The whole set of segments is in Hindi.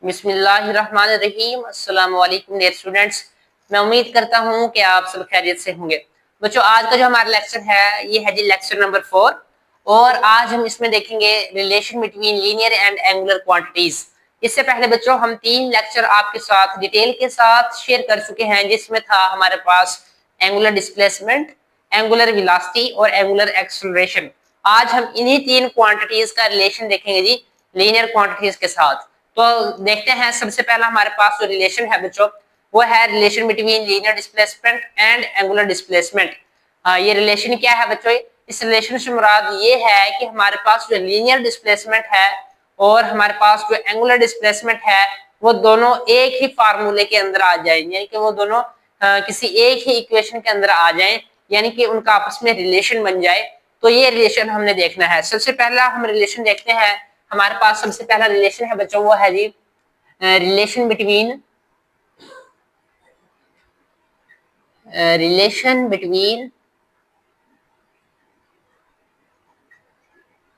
बिस्मिल्लाहिर्रहमानिर्रहीम। अस्सलाम वालेकुम डियर स्टूडेंट्स। मैं उम्मीद करता हूँ कि आप सब खैरियत से होंगे। बच्चों, आज का जो हमारा लेक्चर है ये है जी लेक्चर नंबर 4 और आज हम इसमें देखेंगे relation between linear and angular quantities. इससे पहले बच्चों हम 3 लेक्चर आपके साथ डिटेल के साथ शेयर कर चुके हैं, जिसमें था हमारे पास एंगुलर डिस्प्लेसमेंट, एंगुलर वेलोसिटी और एंगुलर एक्सेलरेशन। आज हम इन्हीं 3 क्वांटिटीज का रिलेशन देखेंगे जी लीनियर क्वांटिटीज के साथ। तो देखते हैं, सबसे पहला हमारे पास जो रिलेशन है बच्चों वो है relation between linear displacement and angular displacement. ये रिलेशन क्या है बच्चों? इस रिलेशन से मुराद ये है कि हमारे पास जो लीनियर डिस्प्लेसमेंट है और हमारे पास जो एंगुलर डिस्प्लेसमेंट है वो दोनों एक ही फार्मूले के अंदर आ जाए, यानी कि वो दोनों किसी एक ही इक्वेशन के अंदर आ जाए, यानी कि उनका आपस में रिलेशन बन जाए। तो ये रिलेशन हमने देखना है। सबसे पहला हम रिलेशन देखते हैं। हमारे पास सबसे पहला रिलेशन है बच्चों वो है जी relation between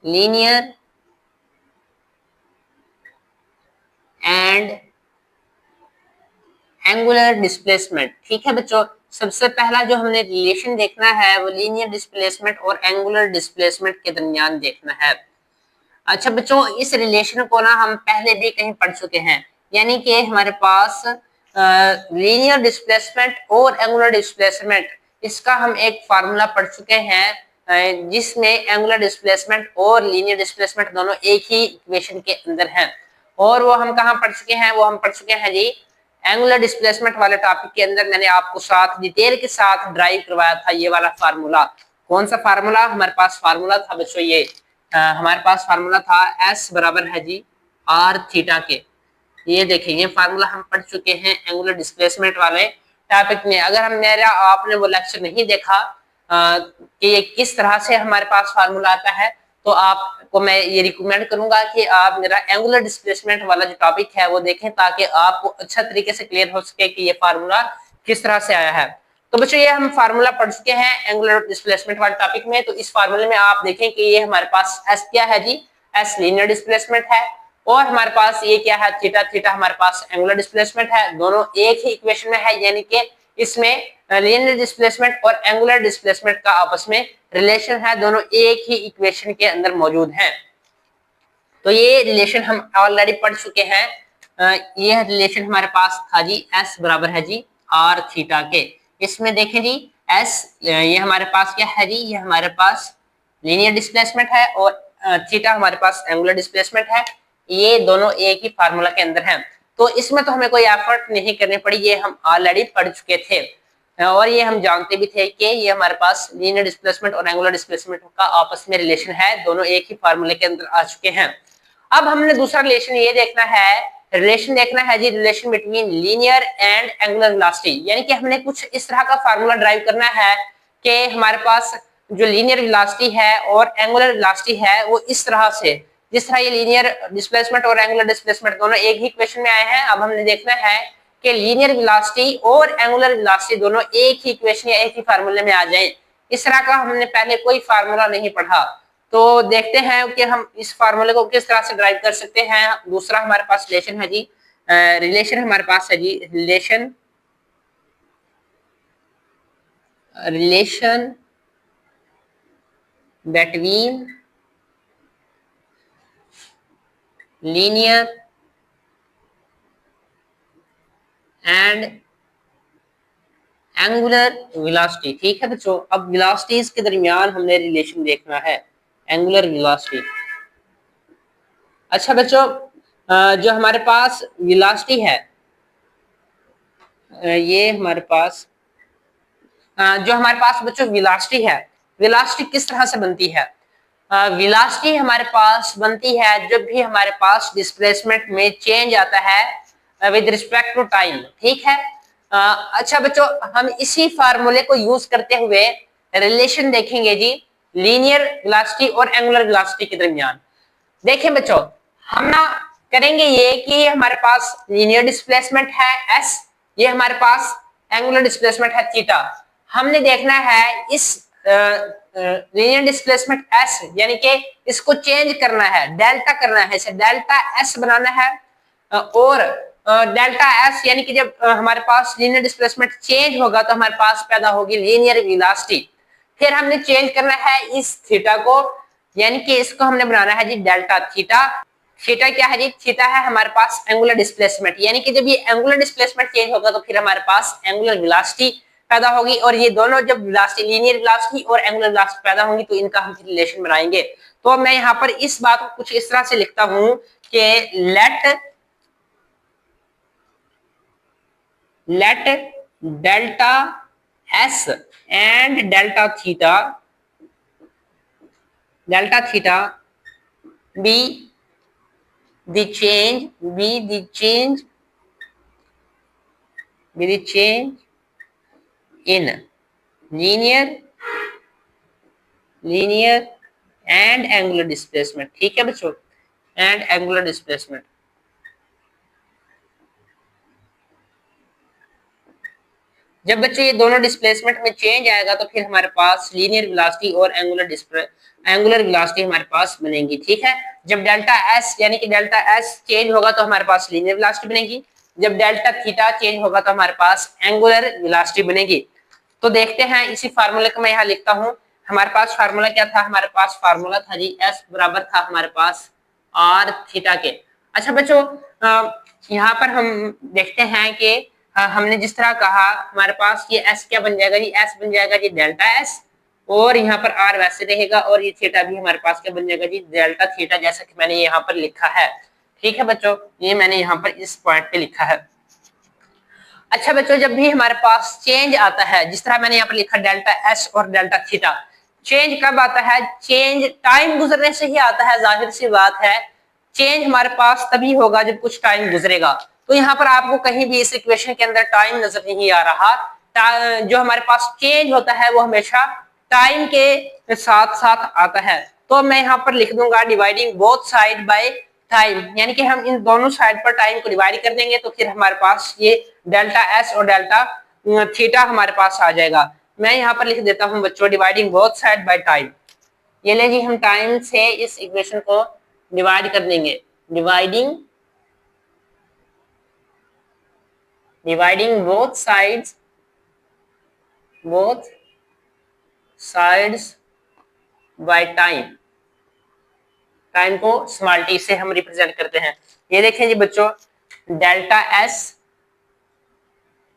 linear and angular displacement. ठीक है बच्चों, सबसे पहला जो हमने रिलेशन देखना है वो लीनियर डिस्प्लेसमेंट और एंगुलर डिस्प्लेसमेंट के दरमियान देखना है। अच्छा बच्चों, इस रिलेशन को ना हम पहले भी कहीं पढ़ चुके हैं, यानी कि हमारे पास लीनियर डिस्प्लेसमेंट और एंगुलर डिस्प्लेसमेंट, इसका हम एक फार्मूला पढ़ चुके हैं, जिसमें एंगुलर डिस्प्लेसमेंट और लीनियर डिस्प्लेसमेंट दोनों एक ही इक्वेशन के अंदर हैं। और वो हम कहाँ पढ़ चुके हैं? वो हम पढ़ चुके हैं जी एंगुलर डिस्प्लेसमेंट वाले टॉपिक के अंदर। मैंने आपको साथ डिटेल के साथ ड्राइव करवाया था ये वाला फार्मूला। कौन सा फार्मूला हमारे पास? फार्मूला था बच्चों ये हमारे पास फार्मूला था S बराबर है जी R थीटा के। ये देखें, ये फार्मूला हम पढ़ चुके हैं एंगुलर डिस्प्लेसमेंट वाले टॉपिक में। अगर हम मेरा आपने वो लेक्चर नहीं देखा कि ये किस तरह से हमारे पास फार्मूला आता है, तो आपको मैं ये रिकमेंड करूंगा कि आप मेरा एंगुलर डिस्प्लेसमेंट वाला जो टॉपिक है वो देखें, ताकि आपको अच्छा तरीके से क्लियर हो सके कि ये फार्मूला किस तरह से आया है। तो बच्चों, ये हम फार्मूला पढ़ चुके हैं एंगुलर डिस्प्लेसमेंट वाले टॉपिक में। तो इस फार्मूले में आप देखें कि ये हमारे पास एस क्या है जी? एस लीनियर डिस्प्लेसमेंट है और हमारे पास ये क्या है? थीटा। थीटा हमारे पास एंगुलर डिस्प्लेसमेंट है। दोनों एक ही इक्वेशन में है, यानी कि इसमें लीनियर डिस्प्लेसमेंट और एंगुलर डिस्प्लेसमेंट का आपस में रिलेशन है, दोनों एक ही इक्वेशन के अंदर मौजूद हैं। तो ये रिलेशन हम ऑलरेडी पढ़ चुके हैं। यह रिलेशन हमारे पास था जी एस बराबर है जी आर थीटा के। इसमें देखें जी एस, ये हमारे पास क्या है जी? ये हमारे पास लीनियर डिस्प्लेसमेंट है और थीटा हमारे पास एंगुलर डिस्प्लेसमेंट है। ये दोनों एक ही फार्मूला के अंदर हैं, तो इसमें तो हमें कोई एफर्ट नहीं करनी पड़ी, ये हम ऑलरेडी पढ़ चुके थे। और ये हम जानते भी थे कि ये हमारे पास लीनियर डिस्प्लेसमेंट और एंगुलर डिस्प्लेसमेंट का आपस में रिलेशन है, दोनों एक ही फार्मूले के अंदर आ चुके हैं। अब हमने दूसरा रिलेशन ये देखना है, रिलेशन देखना है जी relation between linear and angular velocity. यानी कि हमने कुछ इस तरह का फार्मूला ड्राइव करना है कि हमारे पास जो लीनियर वेलोसिटी है और एंगुलर वेलोसिटी है वो इस तरह से, जिस तरह ये लीनियर डिस्प्लेसमेंट और एंगुलर डिस्प्लेसमेंट दोनों एक ही इक्वेशन में आए हैं। अब हमने देखना है कि लीनियर वेलोसिटी और एंगुलर वेलोसिटी दोनों एक ही इक्वेशन या एक ही फार्मूले में आ जाएं। इस तरह का हमने पहले कोई फार्मूला नहीं पढ़ा, तो देखते हैं कि हम इस फार्मूले को किस तरह से ड्राइव कर सकते हैं। दूसरा हमारे पास रिलेशन है जी, रिलेशन हमारे पास है जी relation between linear and angular velocity. ठीक है बच्चों, अब वेलोसिटीज के दरमियान हमने रिलेशन देखना है, एंगुलर वेलोसिटी। अच्छा बच्चों, जो हमारे पास वेलोसिटी है, ये हमारे पास जो हमारे पास बच्चों वेलोसिटी है, वेलोसिटी किस तरह से बनती है? वेलोसिटी हमारे पास बनती है जब भी हमारे पास डिस्प्लेसमेंट में चेंज आता है विद रिस्पेक्ट टू टाइम। ठीक है। अच्छा बच्चों, हम इसी फार्मूले को यूज करते हुए रिलेशन देखेंगे जी लीनियर वेलोसिटी और एंगुलर वेलोसिटी के दरमियान। देखें बच्चों, हम ना करेंगे ये कि हमारे पास लीनियर डिस्प्लेसमेंट है एस, ये हमारे पास एंगुलर डिस्प्लेसमेंट है थीटा। हमने देखना है इस लीनियर डिस्प्लेसमेंट एस, यानी कि इसको चेंज करना है, डेल्टा करना है, इसे डेल्टा एस बनाना है। और डेल्टा एस यानी कि जब हमारे पास लीनियर डिस्प्लेसमेंट चेंज होगा तो हमारे पास पैदा होगी लीनियर वेलोसिटी। फिर हमने चेंज करना है इस थीटा को, यानी कि इसको हमने बनाना है जी डेल्टा थीटा। थीटा क्या है जी? थीटा है हमारे पास एंगुलर डिस्प्लेसमेंट, यानी कि जब ये एंगुलर डिस्प्लेसमेंट चेंज होगा तो फिर हमारे पास एंगुलर वेलोसिटी पैदा होगी, और ये दोनों जब वेलोसिटी लीनियर वेलोसिटी और एंगुलर वेलोसिटी पैदा होंगी तो इनका हम रिलेशन बनाएंगे। तो मैं यहाँ पर इस बात को कुछ इस तरह से लिखता हूं कि let delta s and delta theta be the change in linear and angular displacement। ठीक है बच्चों, एंड एंगुलर डिस्प्लेसमेंट। जब बच्चों ये दोनों डिस्प्लेसमेंट में चेंज आएगा तो फिर हमारे पास लीनियर वेलोसिटी और एंगुलर वेलोसिटी हमारे पास बनेगी। ठीक है, जब डेल्टा एस यानी कि डेल्टा एस चेंज होगा तो हमारे पास लीनियर वेलोसिटी बनेगी, जब डेल्टा थीटा चेंज होगा तो हमारे पास एंगुलर वेलोसिटी बनेगी। तो देखते हैं, इसी फार्मूले को मैं यहाँ लिखता हूँ। हमारे पास फार्मूला क्या था? हमारे पास फार्मूला था जी एस बराबर था हमारे पास आर थीटा के। अच्छा बच्चों, यहाँ पर हम देखते हैं कि हमने जिस तरह कहा हमारे पास ये एस क्या बन जाएगा जी? एस बन जाएगा जी डेल्टा एस, और यहाँ पर आर वैसे रहेगा, और ये थीटा भी हमारे पास क्या बन जाएगा जी? डेल्टा थीटा, जैसा कि मैंने यहाँ पर लिखा है। ठीक है बच्चों, ये मैंने यहाँ पर इस पॉइंट पे लिखा है। अच्छा बच्चों, जब भी हमारे पास चेंज आता है, जिस तरह मैंने यहाँ पर लिखा डेल्टा एस और डेल्टा थीटा, चेंज कब आता है? चेंज टाइम गुजरने से ही आता है, जाहिर सी बात है। चेंज हमारे पास तभी होगा जब कुछ टाइम गुजरेगा। तो यहाँ पर आपको कहीं भी इस इक्वेशन के अंदर टाइम नजर नहीं आ रहा। जो हमारे पास चेंज होता है वो हमेशा टाइम के साथ साथ आता है। तो मैं यहाँ पर लिख दूंगा dividing both side by time, यानी कि हम इन दोनों साइड पर टाइम को डिवाइड कर देंगे तो फिर हमारे पास ये डेल्टा एस और डेल्टा थीटा हमारे पास आ जाएगा। मैं यहाँ पर लिख देता हूँ बच्चों dividing both side by time. ये ले जी, हम टाइम से इस इक्वेशन को डिवाइड कर देंगे। Dividing both sides by time को स्मॉल टी से हम रिप्रेजेंट करते हैं। ये देखें जी बच्चों, डेल्टा एस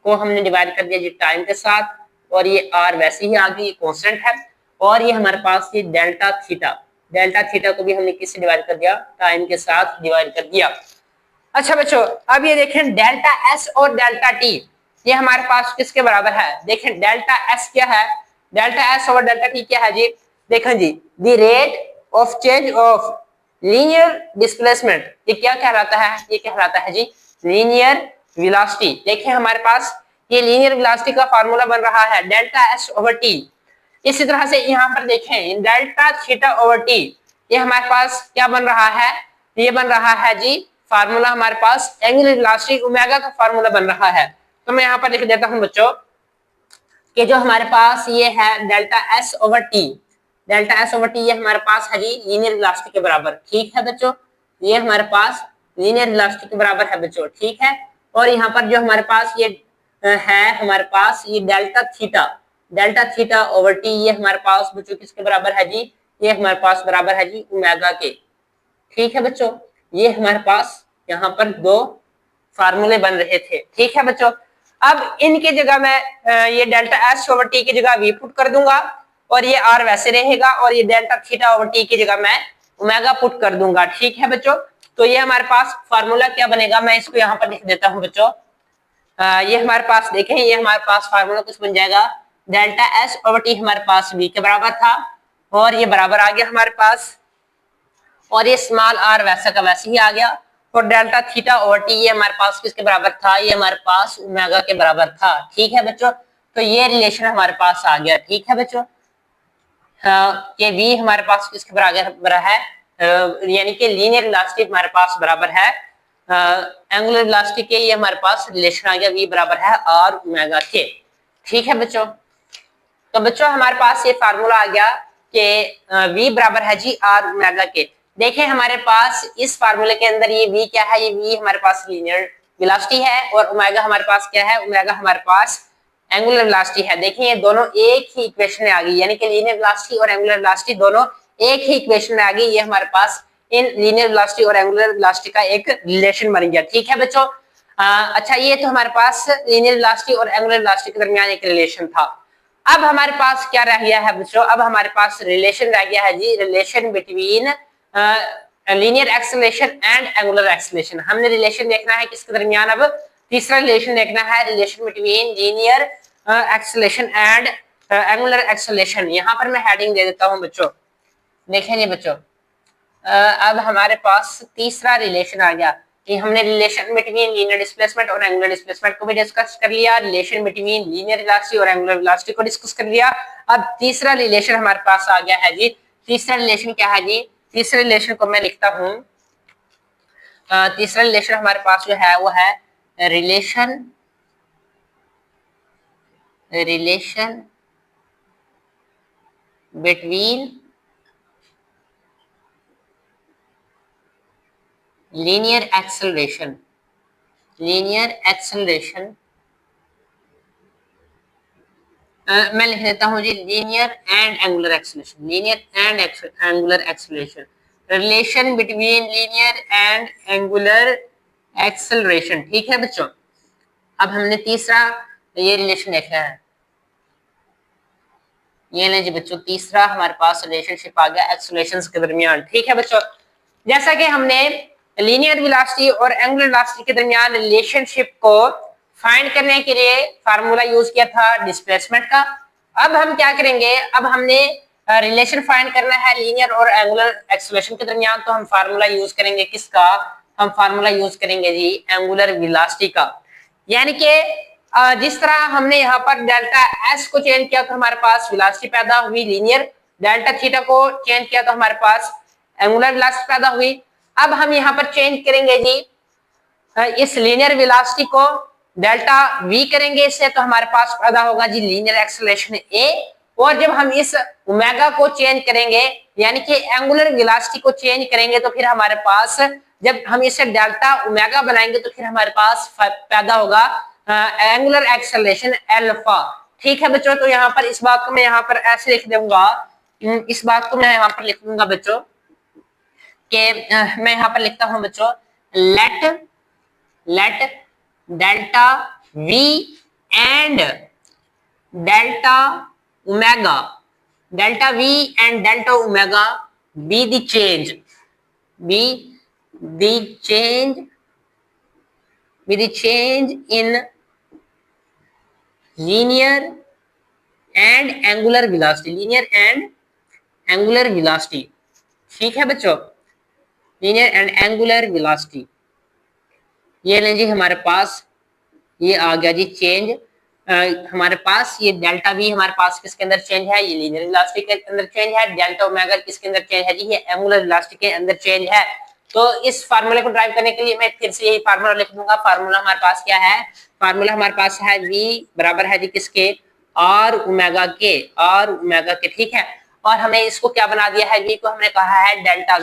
को हमने डिवाइड कर दिया जी टाइम के साथ, और ये आर वैसे ही आ गई, ये कांस्टेंट है, और ये हमारे पास ये डेल्टा थीटा को भी हमने किससे डिवाइड कर दिया? टाइम के साथ डिवाइड कर दिया। अच्छा बच्चों, अब ये देखें डेल्टा एस और डेल्टा टी, ये हमारे पास किसके बराबर है? देखें डेल्टा एस क्या है? डेल्टा एस और डेल्टा टी क्या है जी? देखें जी, the rate of change of linear displacement, ये क्या कहलाता है? ये कहलाता है जी लीनियर वेलोसिटी। देखिए हमारे पास ये लीनियर वेलोसिटी का फार्मूला बन रहा है डेल्टा एस ओवर टी। इसी तरह से यहाँ पर देखें डेल्टा थीटा ओवर टी, ये हमारे पास क्या बन रहा है? ये बन रहा है जी फार्मूला हमारे पास एंगुलर वेलोसिटी ओमेगा का फार्मूला बन रहा है। तो मैं यहाँ पर लिख देता हूँ बच्चों कि जो हमारे पास ये है डेल्टा एस ओवर टी, ये हमारे पास है जी लीनियर वेलोसिटी के बराबर। ठीक है बच्चों, ये हमारे पास लीनियर वेलोसिटी के बराबर है बच्चों। ठीक है, और यहाँ पर जो हमारे पास ये है, हमारे पास ये डेल्टा थीटा ओवर टी, ये हमारे पास बच्चों किसके बराबर है जी? ये हमारे पास बराबर है जी ओमेगा के। ठीक है बच्चों, ये हमारे पास यहाँ पर दो फार्मूले बन रहे थे। ठीक है बच्चों, अब इनके जगह मैं ये डेल्टा एस ओवर टी की जगह वी पुट कर दूंगा, और ये आर वैसे रहेगा, और ये डेल्टा थीटा ओवर टी की जगह मैं ओमेगा पुट कर दूंगा। ठीक है बच्चों, तो ये हमारे पास फार्मूला क्या बनेगा? मैं इसको यहाँ पर लिख देता हूँ बच्चों। ये हमारे पास देखें, ये हमारे पास फार्मूला कुछ बन जाएगा, डेल्टा एस ओवर टी हमारे पास वी के बराबर था, और ये बराबर आ गया हमारे पास, और ये स्मॉल आर वैसा का वैसे ही आ गया, और डेल्टा थीटा ओवर टी ये हमारे पास किसके बराबर था? ये हमारे पास ओमेगा के बराबर था। ठीक है बच्चों, तो ये रिलेशन हमारे पास आ गया। ठीक है बच्चों, ये v हमारे पास किसके बराबर है? यानी कि लीनियर वेलोसिटी हमारे पास बराबर है एंगुलर वेलोसिटी के, ये हमारे पास रिलेशन आ गया v बराबर है r ओमेगा के। ठीक है बच्चों, तो बच्चों हमारे पास ये फार्मूला आ गया कि v बराबर है जी r ओमेगा के। देखें हमारे पास इस फार्मूले के अंदर ये v क्या है, ये v हमारे पास लीनियर वेलोसिटी है और ओमेगा हमारे पास क्या है, ओमेगा हमारे पास एंगुलर वेलोसिटी है। देखिए ये दोनों एक ही इक्वेशन में आ गई, यानी कि लीनियर वेलोसिटी और एंगुलर वेलोसिटी दोनों एक ही इक्वेशन में आ गई। ये हमारे पास इन लीनियर वेलोसिटी और एंगुलर वेलोसिटी का एक रिलेशन बन गया। ठीक है बच्चों, अच्छा ये तो हमारे पास लीनियर वेलोसिटी और एंगुलर वेलोसिटी के दरमियान एक रिलेशन था। अब हमारे पास क्या रह गया है बच्चों, अब हमारे पास रिलेशन रह गया है जी, relation between linear acceleration and angular acceleration. हमने रिलेशन देखना है किसके दरमियान, अब तीसरा रिलेशन देखना है, relation between linear acceleration and angular acceleration. यहाँ पर मैं हेडिंग दे देता हूँ बच्चों, देखेंगे बच्चों अब हमारे पास तीसरा रिलेशन आ गया कि हमने रिलेशन बिटवीन लीनियर डिस्प्लेसमेंट और एंगुलर डिस्प्लेसमेंट को भी डिस्कस कर लिया, रिलेशन बिटवीन लीनियर वेलोसिटी और एंगुलर वेलोसिटी को डिस्कस कर लिया। अब तीसरा रिलेशन हमारे पास आ गया है जी, तीसरा रिलेशन क्या है जी, तीसरे रिलेशन को मैं लिखता हूं, तीसरा रिलेशन हमारे पास जो है वो है रिलेशन बिटवीन लीनियर एक्सेलरेशन मैं लिख देता हूं जी linear and angular acceleration, relation between linear and angular acceleration. ठीक है बच्चों, अब हमने तीसरा ये रिलेशन देखा है, ये ले जी बच्चों तीसरा हमारे पास रिलेशनशिप आ गया एक्सेलरेशंस के दरमियान। ठीक है बच्चों, जैसा कि हमने लीनियर वेलोसिटी और एंगुलर वेलोसिटी के दरमियान रिलेशनशिप को फाइंड करने के लिए फार्मूला यूज किया था डिस्प्लेसमेंट का। अब हम क्या करेंगे, अब हमने रिलेशन फाइंड करना है लीनियर और एंगुलर एक्सेलरेशन के दरमियान, तो हम फार्मूला यूज करेंगे किसका, हम फार्मूला यूज करेंगे जी एंगुलर वेलोसिटी का। यानी कि जिस तरह हमने यहाँ पर डेल्टा एस को चेंज किया तो हमारे पास वेलोसिटी पैदा हुई लीनियर, डेल्टा थीटा को चेंज किया तो हमारे पास एंगुलर वेलोसिटी पैदा हुई। अब हम यहाँ पर चेंज करेंगे जी इस लीनियर वेलोसिटी को डेल्टा वी करेंगे इससे, तो हमारे पास पैदा होगा जी लीनियर एक्सेलरेशन ए। और जब हम इस ओमेगा को चेंज करेंगे यानी कि एंगुलर वेलोसिटी को चेंज करेंगे तो फिर हमारे पास जब हम इसे डेल्टा ओमेगा बनाएंगे तो फिर हमारे पास पैदा होगा एंगुलर एक्सेलरेशन अल्फा। ठीक है बच्चों, तो यहाँ पर इस बात को मैं यहाँ पर ऐसे लिख दूंगा, इस बात को मैं यहाँ पर लिख दूंगा बच्चों कि मैं यहाँ पर लिखता हूं बच्चों let delta we and delta omega be the change in linear and angular velocity। ठीक है बच्चों, लीनियर एंड एंगुलर वेलोसिटी, ये लें जी हमारे पास ये आ गया जी चेंज। हमारे पास ये डेल्टा वी हमारे पास किसके अंदर चेंज है, ये लीनियर वेलोसिटी के अंदर चेंज है। डेल्टा ओमेगा किसके अंदर चेंज है जी, ये एंगुलर वेलोसिटी के अंदर चेंज है। तो इस फार्मूले को ड्राइव करने के लिए मैं फिर से यही फार्मूला लिख दूंगा। फार्मूला हमारे पास क्या है, फार्मूला हमारे पास है वी बराबर है जी किसके, आर ओमेगा के। ठीक है, और हमें इसको क्या बना दिया है, वी को हमने कहा है डेल्टा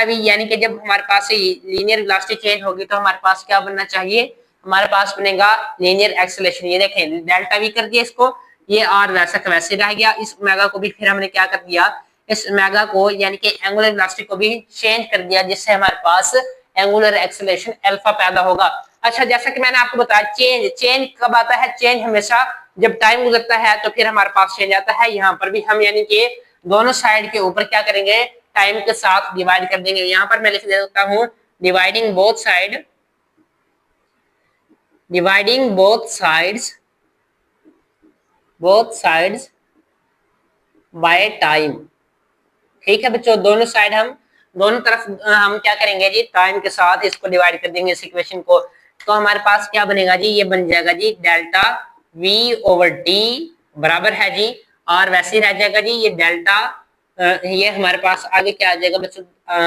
वी, यानी कि जब हमारे पास लीनियर वेलोसिटी चेंज होगी तो हमारे पास क्या बनना चाहिए, हमारे पास बनेगा लीनियर एक्सेलरेशन। ये देखें डेल्टा वी कर दिया इसको, ये आर वैसा का वैसे रह गया। इस ओमेगा को भी फिर हमने क्या कर दिया, इस ओमेगा को यानी कि एंगुलर वेलोसिटी को भी चेंज कर दिया, जिससे हमारे पास एंगुलर एक्सेलरेशन अल्फा पैदा होगा। अच्छा, जैसा कि मैंने आपको बताया चेंज कब आता है, चेंज हमेशा जब टाइम गुजरता है तो फिर हमारे पास चेंज आता है। यहाँ पर भी हम यानी कि दोनों साइड के ऊपर क्या करेंगे, टाइम के साथ डिवाइड कर देंगे। यहाँ पर मैं लिख देता हूँ dividing both sides by time. ठीक है बच्चों, दोनों तरफ हम क्या करेंगे जी, टाइम के साथ इसको डिवाइड कर देंगे इस इक्वेशन को। तो हमारे पास क्या बनेगा जी, ये बन जाएगा जी डेल्टा वी ओवर टी बराबर है जी, और वैसे ही रह जाएगा जी ये डेल्टा, ये हमारे पास आगे क्या आ जाएगा बच्चों,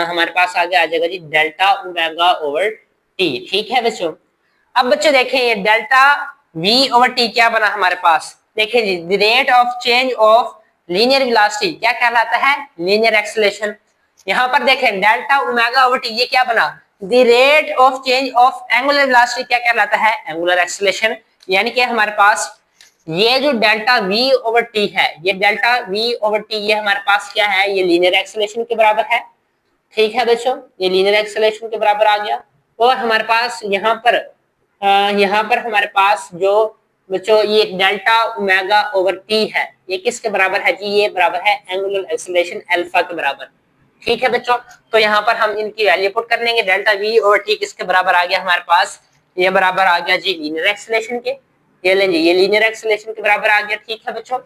हमारे पास आगे आ जाएगा जी डेल्टा ओमेगा ओवर टी। ठीक है बच्चों, अब बच्चों देखें ये डेल्टा वी ओवर टी क्या बना हमारे पास, देखिए जी the rate of change of linear velocity क्या कहलाता है, लीनियर एक्सेलरेशन। यहाँ पर देखें डेल्टा ओमेगा ओवर टी, ये क्या बना, the rate of change of angular velocity क्या कहलाता है, एंगुलर एक्सेलरेशन। यानी कि हमारे पास ये जो डेल्टा वी ओवर टी है, ये डेल्टा वी ओवर टी ये हमारे पास क्या है, ये लीनियर एक्सेलरेशन के बराबर है। ठीक है बच्चों, ये लीनियर एक्सेलरेशन के बराबर आ गया। और हमारे पास यहाँ पर हमारे पास जो बच्चों ये डेल्टा ओमेगा ओवर टी है, ये किसके बराबर है जी, ये बराबर है एंगुलर एक्सेलरेशन अल्फा के बराबर। ठीक है बच्चों, तो यहाँ पर हम इनकी वैल्यू पुट कर लेंगे। डेल्टा वी ओवर टी किसके बराबर आ गया हमारे पास, ये बराबर आ गया जी लीनियर एक्सेलरेशन के। ये लेंगे, ये लीनियर एक्सेलरेशन के बराबर आ गया। ठीक है बच्चों,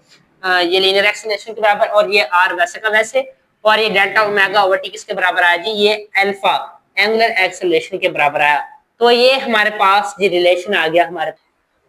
ये लीनियर एक्सेलरेशन के बराबर, और ये आर वैसे का वैसे, और ये डेल्टा ओमेगा ओवर टी किसके बराबर आया जी, ये अल्फा एंगुलर एक्सेलरेशन के बराबर आया। तो ये हमारे पास जी रिलेशन आ गया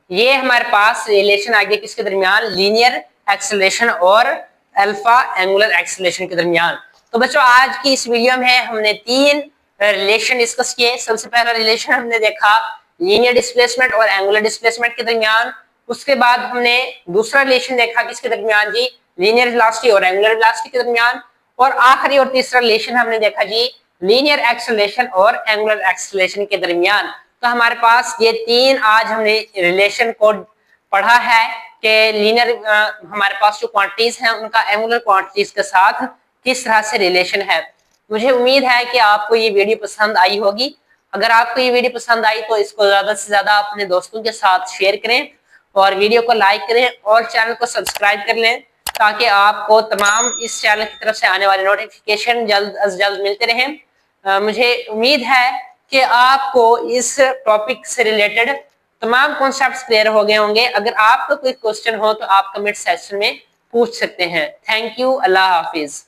ये हमारे पास रिलेशन आ गया किसके दरमियान, लीनियर एक्सेलरेशन और अल्फा एंगुलर एक्सेलरेशन के दरमियान। तो बच्चों आज की इस वीडियो में हमने 3 रिलेशन डिस्कस किए। सबसे पहला रिलेशन हमने देखा लीनियर डिस्प्लेसमेंट और एंगुलर डिस्प्लेसमेंट के दरमियान। उसके बाद हमने दूसरा रिलेशन देखा किसके दरमियान जी, लीनियर वेलोसिटी और एंगुलर वेलोसिटी के दरमियान। और आखिरी और तीसरा रिलेशन हमने देखा जी लीनियर एक्सेलरेशन और एंगुलर एक्सेलरेशन के दरमियान। तो हमारे पास ये 3 आज हमने रिलेशन को पढ़ा है कि लीनियर हमारे पास जो क्वांटिटीज हैं उनका एंगुलर क्वांटिटीज के साथ किस तरह से रिलेशन है। मुझे उम्मीद है कि आपको ये वीडियो पसंद आई होगी। अगर आपको ये वीडियो पसंद आई तो इसको ज्यादा से ज्यादा अपने दोस्तों के साथ शेयर करें और वीडियो को लाइक करें और चैनल को सब्सक्राइब कर लें, ताकि आपको तमाम इस चैनल की तरफ से आने वाले नोटिफिकेशन जल्द अज जल्द मिलते रहें। मुझे उम्मीद है कि आपको इस टॉपिक से रिलेटेड तमाम कॉन्सेप्ट्स क्लियर हो गए होंगे। अगर आपका कोई क्वेश्चन हो तो आप कमेंट सेक्शन में पूछ सकते हैं। Thank you, Allah Hafiz.